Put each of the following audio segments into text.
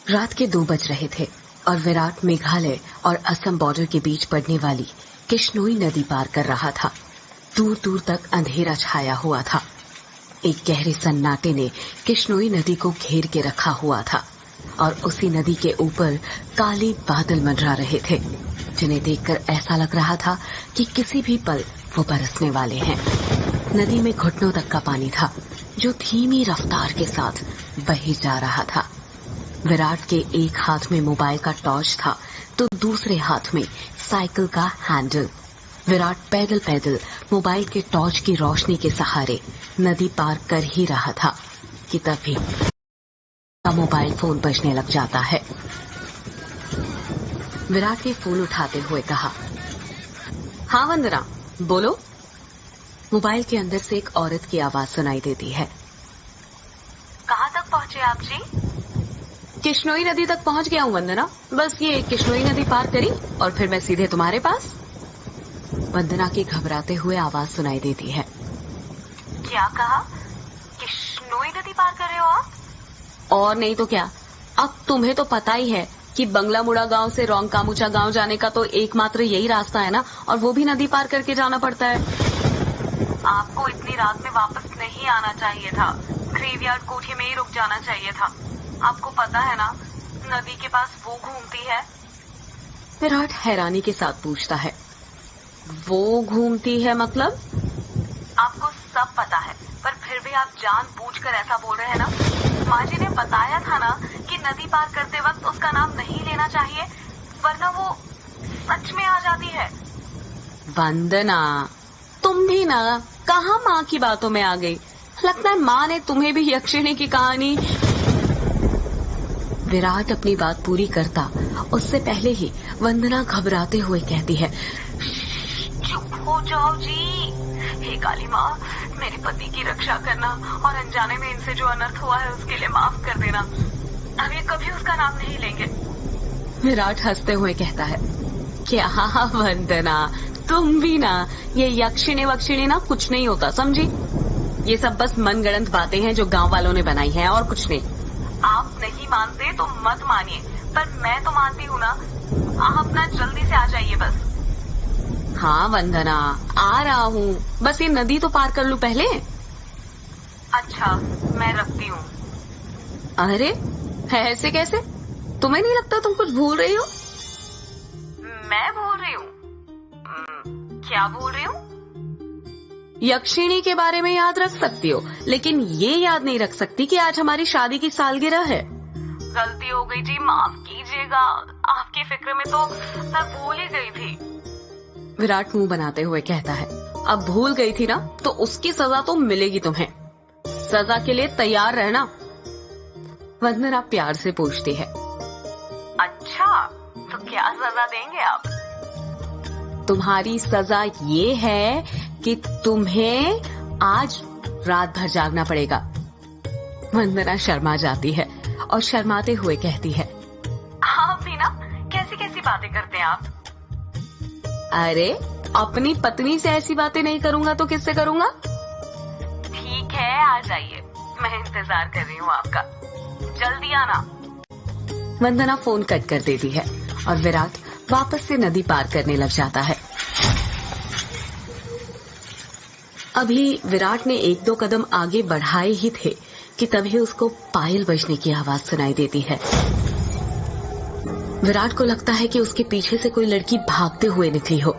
रात के 2 बज रहे थे और विराट मेघालय और असम बॉर्डर के बीच पड़ने वाली किश्नोई नदी पार कर रहा था। दूर दूर तक अंधेरा छाया हुआ था। एक गहरे सन्नाटे ने किश्नोई नदी को घेर के रखा हुआ था और उसी नदी के ऊपर काले बादल मंडरा रहे थे, जिन्हें देखकर ऐसा लग रहा था कि किसी भी पल वो बरसने वाले हैं। नदी में घुटनों तक का पानी था, जो धीमी रफ्तार के साथ बहे जा रहा था। विराट के एक हाथ में मोबाइल का टॉर्च था तो दूसरे हाथ में साइकिल का हैंडल। विराट पैदल पैदल मोबाइल के टॉर्च की रोशनी के सहारे नदी पार कर ही रहा था कि तभी मोबाइल फोन बजने लग जाता है। विराट ने फोन उठाते हुए कहा, हाँ वंदना, बोलो। मोबाइल के अंदर से एक औरत की आवाज सुनाई देती है। कहाँ तक पहुँचे आप जी? किश्नोई नदी तक पहुँच गया हूँ वंदना, बस ये किश्नोई नदी पार करी और फिर मैं सीधे तुम्हारे पास। वंदना की घबराते हुए आवाज सुनाई देती है। क्या कहा? किश्नोई नदी पार कर रहे हो आप? और नहीं तो क्या, अब तुम्हें तो पता ही है कि बंगलामुड़ा गांव से रोंगकामुचा गांव जाने का तो एकमात्र यही रास्ता है ना, और वो भी नदी पार करके जाना पड़ता है। आपको इतनी रात में वापस नहीं आना चाहिए था, ग्रेवयार्ड कोठी में ही रुक जाना चाहिए था। आपको पता है ना, नदी के पास वो घूमती है। विराट हैरानी के साथ पूछता है, वो घूमती है मतलब? आपको सब पता है, पर फिर भी आप जानबूझकर ऐसा बोल रहे हैं ना। माँ जी ने बताया था ना कि नदी पार करते वक्त उसका नाम नहीं लेना चाहिए, वरना वो सच में आ जाती है। वंदना, तुम भी ना कहाँ माँ की बातों में आ गई। लगता है माँ ने तुम्हें भी यक्षिणी की कहानी। विराट अपनी बात पूरी करता उससे पहले ही वंदना घबराते हुए कहती है, चुप हो जाओ जी। हे काली माँ, मेरे पति की रक्षा करना और अनजाने में इनसे जो अनर्थ हुआ है उसके लिए माफ कर देना। अब ये कभी उसका नाम नहीं लेंगे। विराट हंसते हुए कहता है, क्या वंदना, तुम भी ना, ये यक्षिणी वक्षिणी ना कुछ नहीं होता, समझी? ये सब बस मनगढ़ंत बातें हैं जो गांव वालों ने बनाई हैं और कुछ नहीं। आप नहीं मानते तो मत मानिए, पर मैं तो मानती हूँ ना। आप ना जल्दी से आ जाइए बस। हाँ वंदना, आ रहा हूँ, बस ये नदी तो पार कर लूं पहले। अच्छा, मैं रखती हूँ। अरे ऐसे कैसे? तुम्हें नहीं लगता तुम कुछ भूल रही हो? मैं भूल रही हूँ? क्या भूल रही हूँ? यक्षिणी के बारे में याद रख सकती हो, लेकिन ये याद नहीं रख सकती कि आज हमारी शादी की सालगिरह है। गलती हो गई जी, माफ कीजिएगा। आपकी फिक्र में तो मैं भूल ही गई थी। विराट मुंह बनाते हुए कहता है, अब भूल गई थी ना तो उसकी सजा तो मिलेगी तुम्हें। सजा के लिए तैयार रहना। वंदना प्यार से पूछती है, अच्छा, तो क्या सजा देंगे आप? तुम्हारी सजा ये है कि तुम्हें आज रात भर जागना पड़ेगा। वंदना शर्मा जाती है और शर्माते हुए कहती है, आप भी ना कैसी कैसी बातें करते हैं आप। अरे अपनी पत्नी से ऐसी बातें नहीं करूंगा तो किससे करूंगा? ठीक है, आ जाइए, मैं इंतजार कर रही हूँ आपका। जल्दी आना। वंदना फोन कट कर देती है और विराट वापस से नदी पार करने लग जाता है। अभी विराट ने 1-2 कदम आगे बढ़ाए ही थे कि तभी उसको पायल बजने की आवाज सुनाई देती है। विराट को लगता है कि उसके पीछे से कोई लड़की भागते हुए निकली हो।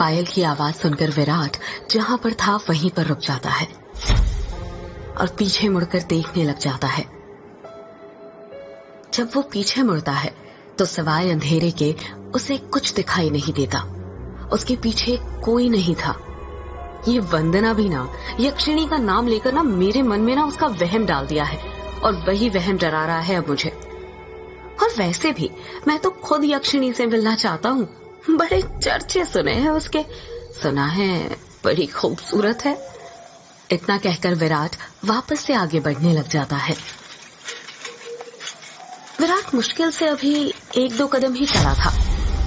पायल की आवाज सुनकर विराट जहां पर था वहीं पर रुक जाता है और पीछे मुड़कर देखने लग जाता है। जब वो पीछे मुड़ता है तो सिवाय अंधेरे के उसे कुछ दिखाई नहीं देता। उसके पीछे कोई नहीं था। ये वंदना भी ना यक्षिणी का नाम लेकर ना मेरे मन में ना उसका वहम डाल दिया है, और वही वहम डरा रहा है अब मुझे। और वैसे भी मैं तो खुद यक्षिणी से मिलना चाहता हूँ। बड़े चर्चे सुने हैं उसके, सुना है बड़ी खूबसूरत है। इतना कहकर विराट वापस से आगे बढ़ने लग जाता है। विराट मुश्किल से अभी 1-2 कदम ही चला था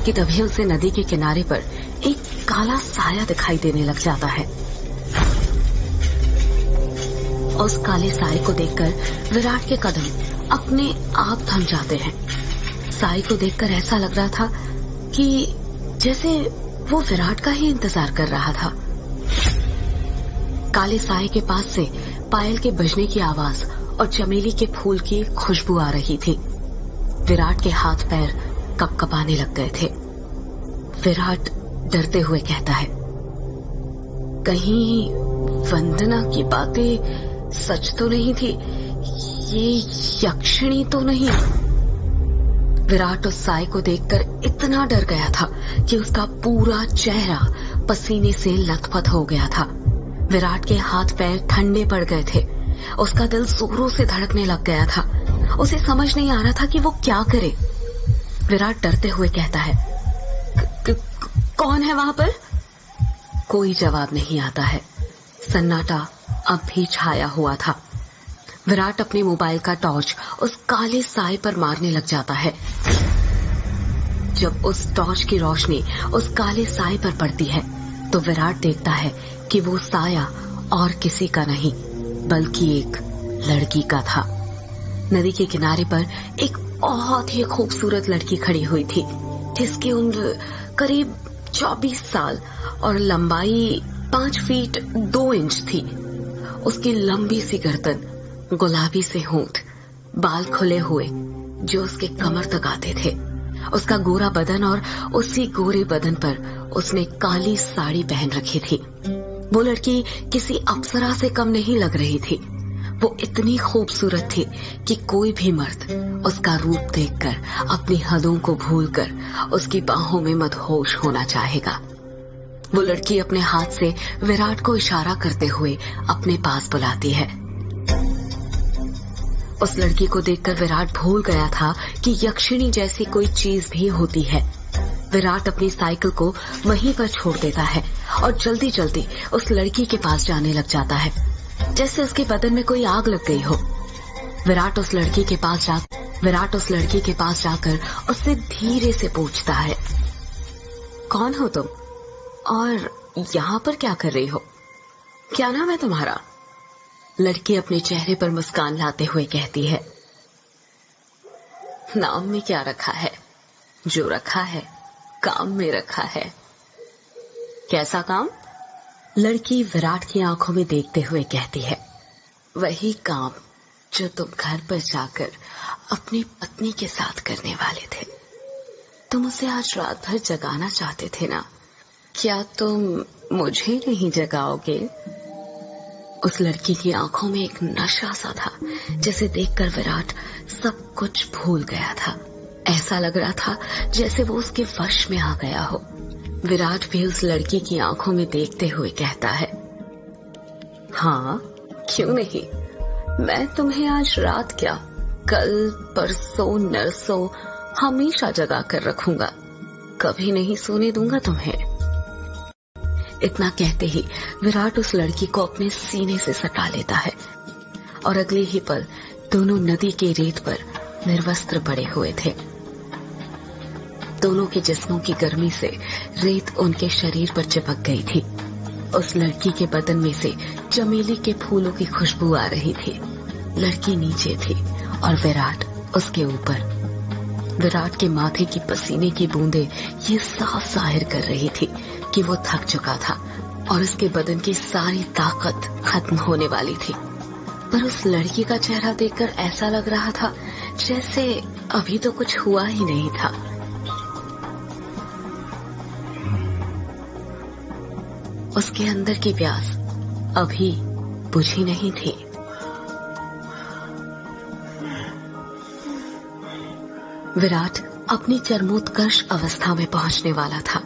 कि तभी उसे नदी के किनारे पर एक काला साया दिखाई देने लग जाता है। उस काले साए को देखकर विराट के कदम अपने आप थम जाते हैं। साए को देखकर ऐसा लग रहा था कि जैसे वो विराट का ही इंतजार कर रहा था। काले साए के पास से पायल के बजने की आवाज और चमेली के फूल की खुशबू आ रही थी। विराट के हाथ पैर कपकपाने लग गए थे। विराट डरते हुए कहता है, कहीं वंदना की बातें सच तो नहीं थी? ये यक्षिणी तो नहीं? विराट उस साए को देखकर इतना डर गया था कि उसका पूरा चेहरा पसीने से लथपथ हो गया था। विराट के हाथ पैर ठंडे पड़ गए थे। उसका दिल जोरों से धड़कने लग गया था। उसे समझ नहीं आ रहा था कि वो क्या करे। विराट डरते हुए कहता है, कौन है वहां पर? कोई जवाब नहीं आता है। सन्नाटा अब भी छाया हुआ था। विराट अपने मोबाइल का टॉर्च उस काले साए पर मारने लग जाता है। जब उस टॉर्च की रोशनी उस काले साए पर पड़ती है तो विराट देखता है कि वो साया और किसी का नहीं बल्कि एक लड़की का था। नदी के किनारे पर एक बहुत ही खूबसूरत लड़की खड़ी हुई थी, जिसकी उम्र करीब 24 साल और लंबाई 5 फीट 2 इंच थी। उसकी लंबी सी गर्दन, गुलाबी से होंठ, बाल खुले हुए जो उसके कमर तक आते थे, उसका गोरा बदन और उसी गोरे बदन पर उसने काली साड़ी पहन रखी थी। वो लड़की किसी अप्सरा से कम नहीं लग रही थी। वो इतनी खूबसूरत थी कि कोई भी मर्द उसका रूप देखकर अपनी हदों को भूलकर उसकी बाहों में मदहोश होना चाहेगा। वो लड़की अपने हाथ से विराट को इशारा करते हुए अपने पास बुलाती है। उस लड़की को देखकर विराट भूल गया था कि यक्षिणी जैसी कोई चीज भी होती है। विराट अपनी साइकिल को वहीं पर छोड़ देता है और जल्दी जल्दी उस लड़की के पास जाने लग जाता है, जैसे उसके बदन में कोई आग लग गई हो। विराट उस लड़की के पास जाकर उससे धीरे से पूछता है, कौन हो तुम और यहाँ पर क्या कर रही हो? क्या नाम है तुम्हारा? लड़की अपने चेहरे पर मुस्कान लाते हुए कहती है, नाम में क्या रखा है? जो रखा है काम में रखा है। कैसा काम? लड़की विराट की आंखों में देखते हुए कहती है, वही काम जो तुम घर पर जाकर अपनी पत्नी के साथ करने वाले थे। तुम उसे आज रात भर जगाना चाहते थे ना? क्या तुम मुझे नहीं जगाओगे? उस लड़की की आंखों में एक नशा सा था, जिसे देखकर विराट सब कुछ भूल गया था। ऐसा लग रहा था जैसे वो उसके वश में आ गया हो। विराट भी उस लड़की की आंखों में देखते हुए कहता है, हाँ क्यों नहीं, मैं तुम्हें आज रात क्या, कल परसों नरसों हमेशा जगा कर रखूंगा। कभी नहीं सोने दूंगा तुम्हें। इतना कहते ही विराट उस लड़की को अपने सीने से सटा लेता है और अगले ही पल दोनों नदी के रेत पर निर्वस्त्र पड़े हुए थे। दोनों के जिस्मों की गर्मी से रेत उनके शरीर पर चिपक गई थी। उस लड़की के बदन में से चमेली के फूलों की खुशबू आ रही थी। लड़की नीचे थी और विराट उसके ऊपर। विराट के माथे की पसीने की बूंदें ये साफ जाहिर कर रही थी कि वो थक चुका था और उसके बदन की सारी ताकत खत्म होने वाली थी। पर उस लड़की का चेहरा देखकर ऐसा लग रहा था जैसे अभी तो कुछ हुआ ही नहीं था। उसके अंदर की प्यास अभी बुझी नहीं थी। विराट अपनी चरमोत्कर्ष अवस्था में पहुंचने वाला था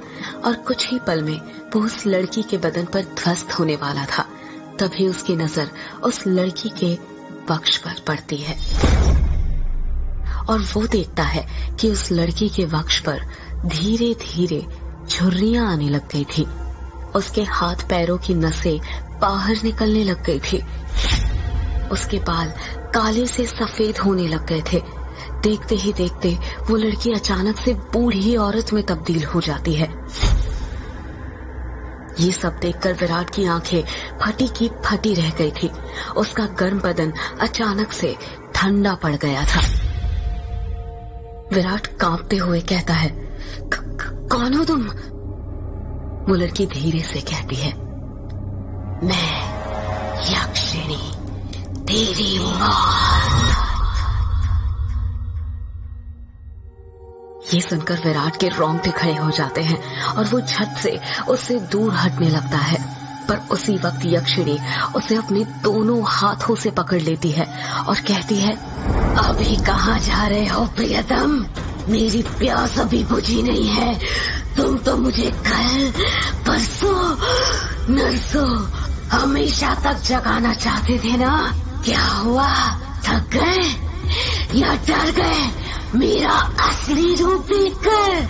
और कुछ ही पल में वो उस लड़की के बदन पर ध्वस्त होने वाला था। तभी उसकी नजर उस लड़की के वक्ष पर पड़ती है और वो देखता है कि उस लड़की के वक्ष पर धीरे धीरे झुर्रियां आने लग गई थी। उसके हाथ पैरों की नसें बाहर निकलने लग गई थी। उसके बाल काले से सफेद होने लग गए थे। देखते ही देखते वो लड़की अचानक से बूढ़ी औरत में तब्दील हो जाती है। ये सब देखकर विराट की आंखें फटी की फटी रह गई थी। उसका गर्म बदन अचानक से ठंडा पड़ गया था। विराट कांपते हुए कहता है, कौन हो तुम? वो लड़की धीरे से कहती है, मैं यक्षिणी, तेरी मौत। ये सुनकर विराट के रोंगटे खड़े हो जाते हैं और वो झट से उससे दूर हटने लगता है। पर उसी वक्त यक्षिणी उसे अपने दोनों हाथों से पकड़ लेती है और कहती है, अभी कहाँ जा रहे हो प्रियतम? मेरी प्यास अभी बुझी नहीं है। तुम तो मुझे कल, परसों, नरसों, हमेशा तक जगाना चाहते थे ना? क्या हुआ? थक गए या डर गए मेरा असली रूप देखकर?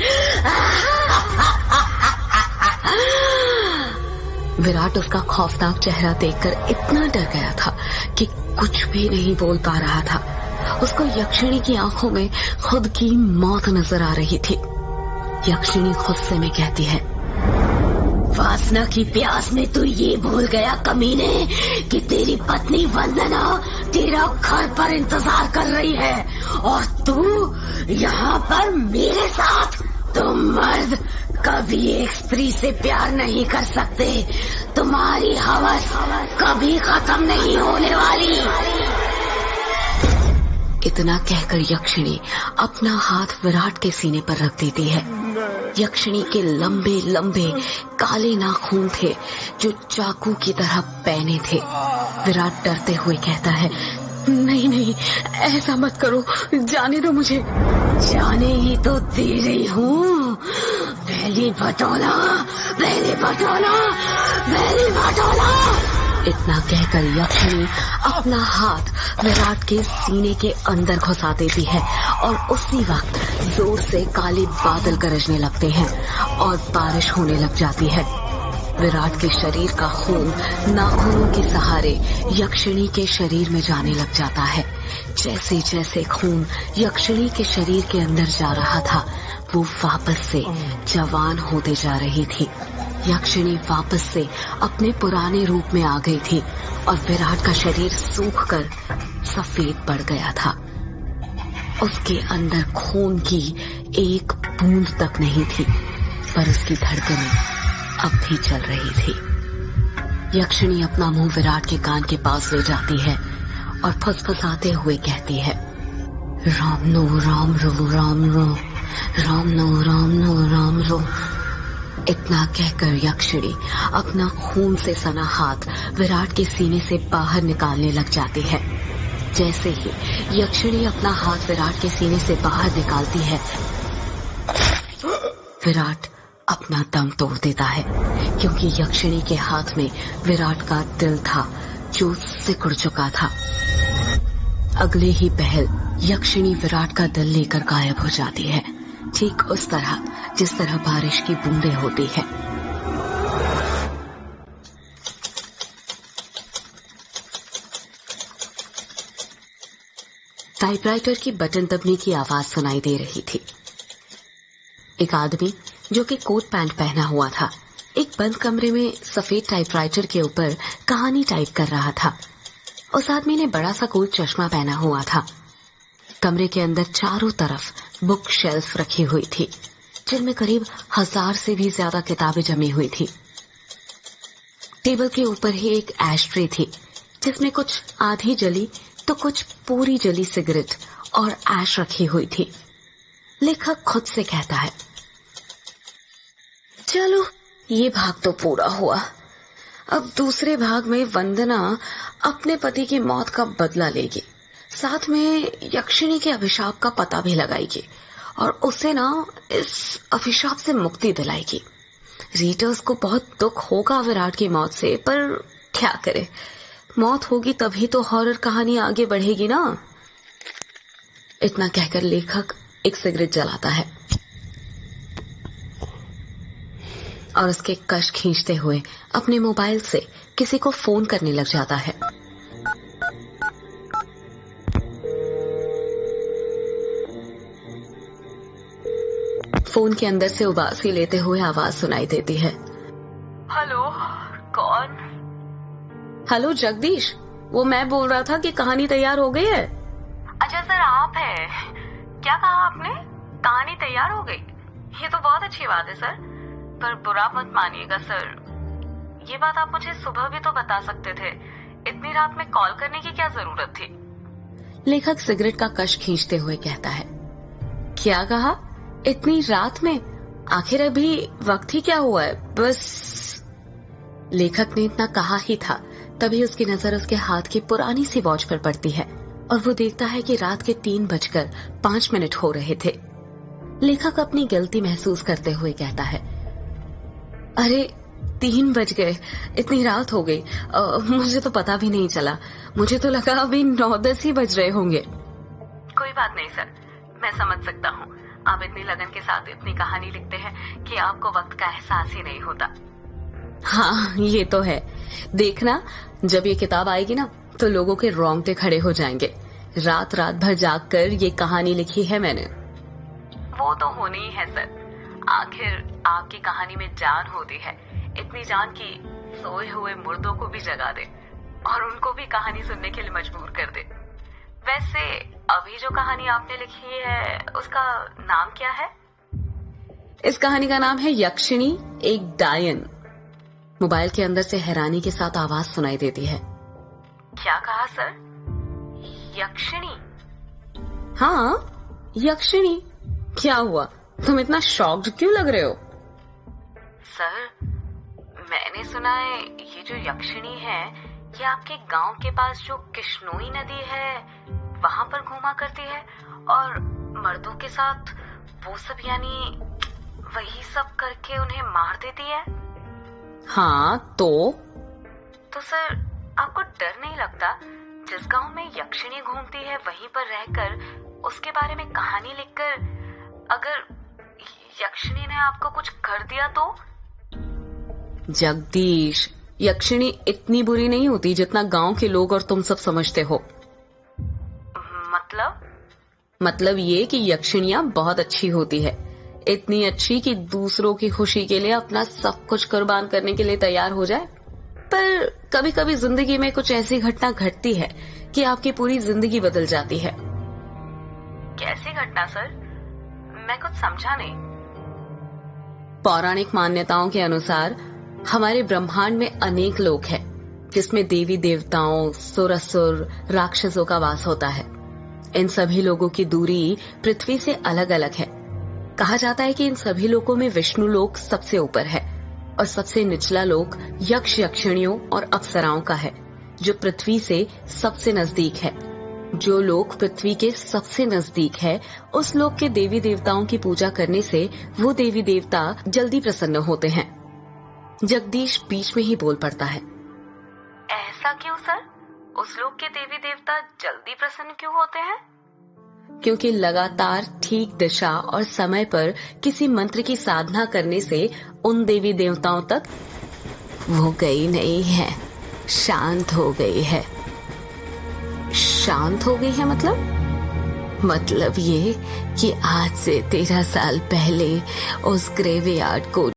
विराट उसका खौफनाक चेहरा देखकर इतना डर गया था कि कुछ भी नहीं बोल पा रहा था। उसको यक्षिणी की आंखों में खुद की मौत नजर आ रही थी। यक्षिणी गुस्से में कहती है, वासना की प्यास में तू ये भूल गया कमीने कि तेरी पत्नी वंदना तेरा घर पर इंतजार कर रही है और तू यहाँ पर मेरे साथ। तुम मर्द कभी एक स्त्री से प्यार नहीं कर सकते। तुम्हारी हवस कभी खत्म नहीं होने वाली। इतना कहकर यक्षिणी अपना हाथ विराट के सीने पर रख देती है। यक्षिणी के लंबे लंबे काले नाखून थे जो चाकू की तरह पैने थे। विराट डरते हुए कहता है, नहीं नहीं, ऐसा मत करो, जाने दो मुझे। जाने ही तो दे रही हूँ। पहले बटोला, पहले बटोला, पहले बटोला। इतना कहकर यक्षिणी अपना हाथ विराट के सीने के अंदर घुसा देती है और उसी वक्त जोर से काले बादल गरजने लगते हैं और बारिश होने लग जाती है। विराट के शरीर का खून नाखूनों के सहारे यक्षिणी के शरीर में जाने लग जाता है। जैसे जैसे खून यक्षिणी के शरीर के अंदर जा रहा था, वो वापस से जवान होते जा रही थी। यक्षिणी वापस से अपने पुराने रूप में आ गई थी और विराट का शरीर सूखकर सफेद पड़ गया था। उसके अंदर खून की एक बूंद तक नहीं थी, पर उसकी धड़कनें अब भी चल रही थी। यक्षिणी अपना मुंह विराट के कान के पास ले जाती है और फुसफुसाते हुए कहती है, राम नो राम रो, राम रो, राम नो राम नो, राम रो। इतना कहकर यक्षिणी अपना खून से सना हाथ विराट के सीने से बाहर निकालने लग जाती है। जैसे ही यक्षिणी अपना हाथ विराट के सीने से बाहर निकालती है, विराट अपना दम तोड़ देता है, क्योंकि यक्षिणी के हाथ में विराट का दिल था जो सिकुड़ चुका था। अगले ही पहल यक्षिणी विराट का दिल लेकर गायब हो जाती है, ठीक उस तरह जिस तरह बारिश की बूंदें होती है। टाइपराइटर की बटन दबने की आवाज सुनाई दे रही थी। एक आदमी जो कि कोट पैंट पहना हुआ था, एक बंद कमरे में सफेद टाइपराइटर के ऊपर कहानी टाइप कर रहा था। उस आदमी ने बड़ा सा गोल चश्मा पहना हुआ था। कमरे के अंदर चारों तरफ बुक शेल्फ रखी हुई थी, जिनमें करीब 1000 से भी ज्यादा किताबें जमी हुई थी। टेबल के ऊपर ही एक एशट्रे थी, जिसमें कुछ आधी जली तो कुछ पूरी जली सिगरेट और ऐश रखी हुई थी। लेखक खुद से कहता है, चलो ये भाग तो पूरा हुआ। अब दूसरे भाग में वंदना अपने पति की मौत का बदला लेगी, साथ में यक्षिणी के अभिशाप का पता भी लगाएगी और उसे ना इस अभिशाप से मुक्ति दिलाएगी। रीडर्स को बहुत दुख होगा विराट की मौत से, पर क्या करे, मौत होगी तभी तो हॉरर कहानी आगे बढ़ेगी ना। इतना कहकर लेखक एक सिगरेट जलाता है और उसके कश खींचते हुए अपने मोबाइल से किसी को फोन करने लग जाता है। फोन के अंदर से उबासी लेते हुए आवाज सुनाई देती है, हेलो, हेलो जगदीश, वो मैं बोल रहा था कि कहानी तैयार हो गई है। अच्छा सर, आप है? क्या कहा आपने? कहानी तैयार हो गई? ये तो बहुत अच्छी बात है सर, पर बुरा मत मानिएगा सर, ये बात आप मुझे सुबह भी तो बता सकते थे। इतनी रात में कॉल करने की क्या जरूरत थी? लेखक सिगरेट का कश खींचते हुए कहता है। क्या कहा? इतनी रात में? आखिर अभी वक्त ही क्या हुआ है? बस। लेखक ने इतना कहा ही था, तभी उसकी नजर उसके हाथ की पुरानी सी वॉच पर पड़ती है और वो देखता है कि रात के 3:05 हो रहे थे। लेखक अपनी गलती महसूस करते हुए कहता है, अरे 3 बज गए, इतनी रात हो गई। मुझे तो पता भी नहीं चला, मुझे तो लगा अभी 9-10 ही बज रहे होंगे। कोई बात नहीं सर, मैं समझ सकता हूँ। आप इतनी लगन के साथ इतनी कहानी लिखते हैं कि आपको वक्त का एहसास ही नहीं होता। हाँ, ये तो है। देखना, जब ये किताब आएगी ना तो लोगों के रोंगटे खड़े हो जाएंगे। रात रात भर जाग कर ये कहानी लिखी है मैंने। वो तो होनी ही है सर, आखिर आपकी कहानी में जान होती है, इतनी जान कि सोए हुए मुर्दों को भी जगा दे और उनको भी कहानी सुनने के लिए मजबूर कर दे। वैसे अभी जो कहानी आपने लिखी है उसका नाम क्या है? इस कहानी का नाम है यक्षिणी एक डायन। मोबाइल के अंदर से हैरानी के साथ आवाज सुनाई देती है। क्या कहा सर? यक्षिणी? हाँ, यक्षिणी। क्या हुआ, तुम इतना शॉक्ड क्यों लग रहे हो? सर, मैंने सुना है ये जो यक्षिणी है ये आपके गांव के पास जो किश्नोई नदी है वहां पर घूमा करती है और मर्दों के साथ वो सब, यानी वही सब करके उन्हें मार देती है। हाँ तो सर, आपको डर नहीं लगता जिस गांव में यक्षिणी घूमती है वहीं पर रहकर उसके बारे में कहानी लिखकर, अगर यक्षिणी ने आपको कुछ कर दिया तो? जगदीश, यक्षिणी इतनी बुरी नहीं होती जितना गांव के लोग और तुम सब समझते हो। मतलब ये कि यक्षिणियां बहुत अच्छी होती है, इतनी अच्छी कि दूसरों की खुशी के लिए अपना सब कुछ कुर्बान करने के लिए तैयार हो जाए। पर कभी कभी जिंदगी में कुछ ऐसी घटना घटती है कि आपकी पूरी जिंदगी बदल जाती है। कैसी घटना सर? मैं कुछ समझा नहीं। पौराणिक मान्यताओं के अनुसार हमारे ब्रह्मांड में अनेक लोक हैं, जिसमें देवी देवताओं, सुर असुर, राक्षसों का वास होता है। इन सभी लोगों की दूरी पृथ्वी से अलग अलग है। कहा जाता है कि इन सभी लोकों में विष्णु लोक सबसे ऊपर है और सबसे निचला लोक यक्ष यक्षिणियों और अप्सराओं का है, जो पृथ्वी से सबसे नजदीक है। जो लोक पृथ्वी के सबसे नजदीक है, उस लोक के देवी देवताओं की पूजा करने से वो देवी देवता जल्दी प्रसन्न होते हैं। जगदीश बीच में ही बोल पड़ता है। ऐसा क्यों सर? उस लोक के देवी देवता जल्दी प्रसन्न क्यों होते हैं? क्योंकि लगातार ठीक दिशा और समय पर किसी मंत्र की साधना करने से उन देवी देवताओं तक वो गई नहीं है, शांत हो गई है। शांत हो गई है मतलब ये कि आज से 13 साल पहले उस ग्रेवयार्ड को